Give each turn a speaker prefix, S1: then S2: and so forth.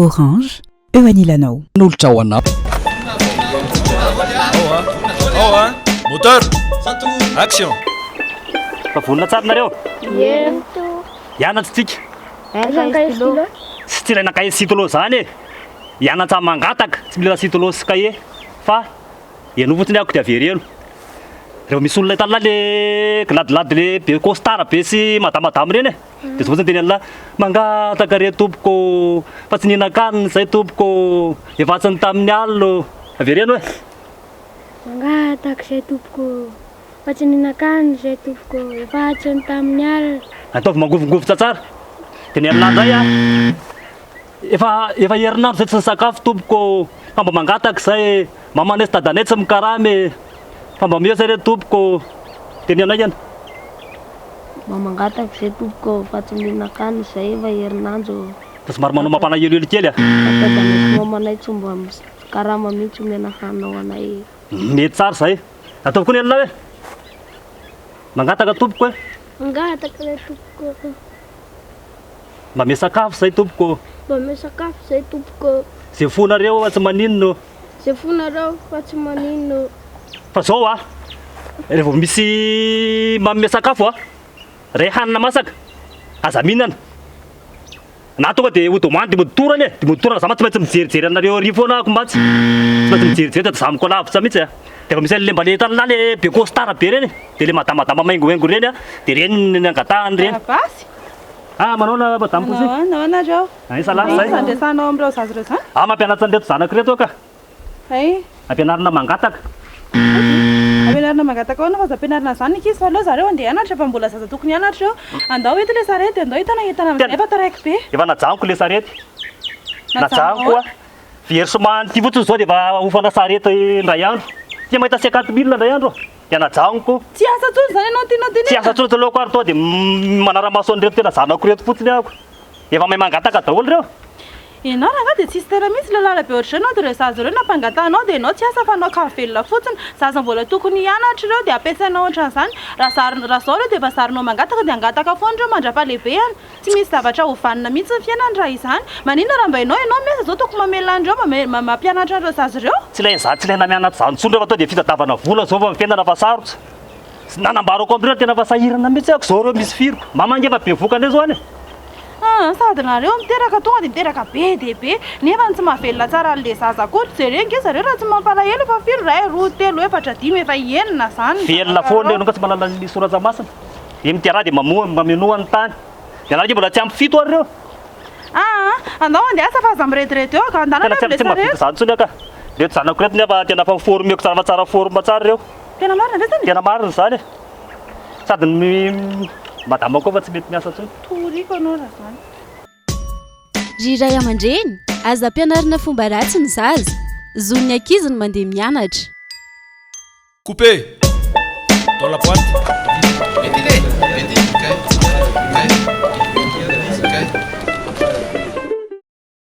S1: Orange, eo anilanao.
S2: N'olitra ao anao.
S3: Moteur. Action.
S4: Fa vonona tsara nareo. Hianatra tsika. Tsy tirana kahier stylo zany e. Hianatra mangataka, tsy mila stylo sy kahier. Fa ianao fotsiny ako dia avereno. Rehefa misy olona tala le gladilady le be costard be sy madamadamy reny e. Dia zao fotsiny teny an'la mangataka re tompoko fa tsy nihinan-kanina zay tompoko efa atsiny tamin'ny allo. Avereno e.
S5: Mangataka zay tompoko fa tsy nihinan-kanina zay tompoko efa atsiny tamin'ny allo.
S4: Ataovy mangovingovo tsara. Teny amin'andray a. Efa herinandro zay tsy nisakafo tompoko fa mba mangataka zay mamanay sy dadanay tsy mikaramy fa mba meo zay re tompoko. Teny anay iany.
S5: Mba mangataka zay tompoko fa tsy nihinan-kanina zay efa herinandro.
S4: Fa somary manao mampanahelihely kely a.
S5: Dadanay mamanay tsy mba karama mihitsy omena hanao anay.
S4: Mety tsara zay. Ataovy koa ny anao e. Mangataka tompoko e.
S5: Mangataka zay tompoko.
S4: Mba misakafo zay tompoko.
S5: Mba misakafo zay tompoko.
S4: Zay fonareo tsy maninno.
S5: Zay fonareo fa tsy maninno.
S4: Fa zao a. Rehefa misy manome sakafo a. Ray hanina masaka. Aza mihinana. Na tonga dia hodomany dia moditorana e. Dia moditorana za tsy maintsy mijerijery anareo ary foana ako mbatsy. Tsy maintsy mijerijery dia zamiko lavitra mihitsy a. Dia efa misy an'le mba le tala le be costard be reny. Dia le madamadama maingomaingo reny a. Dia reny ny angatahany reny. Manao madamo posy.
S6: Naonareo?
S4: Ay salama zay.
S6: Fandraisanao am'ireo zaza ireo zany?
S4: Mampianatra an'ireto zanako reto ka.
S6: Ay.
S4: Ampianarina mangataka.
S6: Ampianarina mangataka ao fa za ampianarina zany ankizy fa aleo zareo andeha hianatra fa mbola zaza tokony hianatra eo. Andao eto le sarety, andao hitana entana efa taraiky be.
S4: Efa najanoko le sarety. Najanoko a. Very somany ty fotsiny zao dia efa hofana sarety indray andro. Tia mahita 50 000 indray andro. Dia najanoko.
S6: Tsy asa tsony zany ianao tianao
S4: Tsy asa tsony taloako ary to dia manaramaso an'ireto tena zanako reto fotsiny ako. Efa mahay mangataka daholo reo.
S6: Ianao raha dia tsisy tena mihitsy lalala be ohatr'izay anao dia ireo zaza ireo nampangatahanao dia ianao tsy asa fa anao kavelona fotsiny. Zaza mbola tokony hianatra ireo dia ampiasainao ohatran'izany. Raha zao ireo dia efa zarinao mangataka dia angataka foana ireo mandrapalehibe ihany. Tsy misy zavatra hovanina mihitsy ny fiainana raha izany. Maninona raha mba ianao miasa zao tokony mamela andreo mampianatra ireo zaza ireo.
S4: Tsy ilaina tsy ilaina mianatra zany intsony rehefa to dia fitadiavana vola zao fa fiainana fa sarotra. Nanambarako amindreo tena fa sahirana mihitsy ako zao reo misy firiko. Mamangy efa be vokany zao any.
S6: Sady nareo miteraka tonga dia miteraka be dia be nefa tsy mahavelona tsara an'le zaza koa jerena zareo raha tsy mampalahelo fa firy ray 2 3 4 5 efa enina zany.
S4: Velona foana nao ka tsy manala ny soratra masina. Dia mitiara dia mamenoa ny tany. Dia anareo mbola tsy ampy fito ary reo.
S6: Andao andeha asa fa aza miretirety eo ka andana
S4: tena tsy mavita zany intsony aka. Reto zanako reto nefa tena fa formeko tsara forma tsara reo.
S6: Tena marina ve zany?
S4: Tena marina zany. Sady madama koa fa tsy mety miasa intsony.
S6: Toriko anao raha zany.
S7: Ry ray aman-dreny, aza ampianarina fomba ratsy ny zaza. Zon'y ankizy ny mandeha mianatra.
S3: Coupé. Dans la boîte.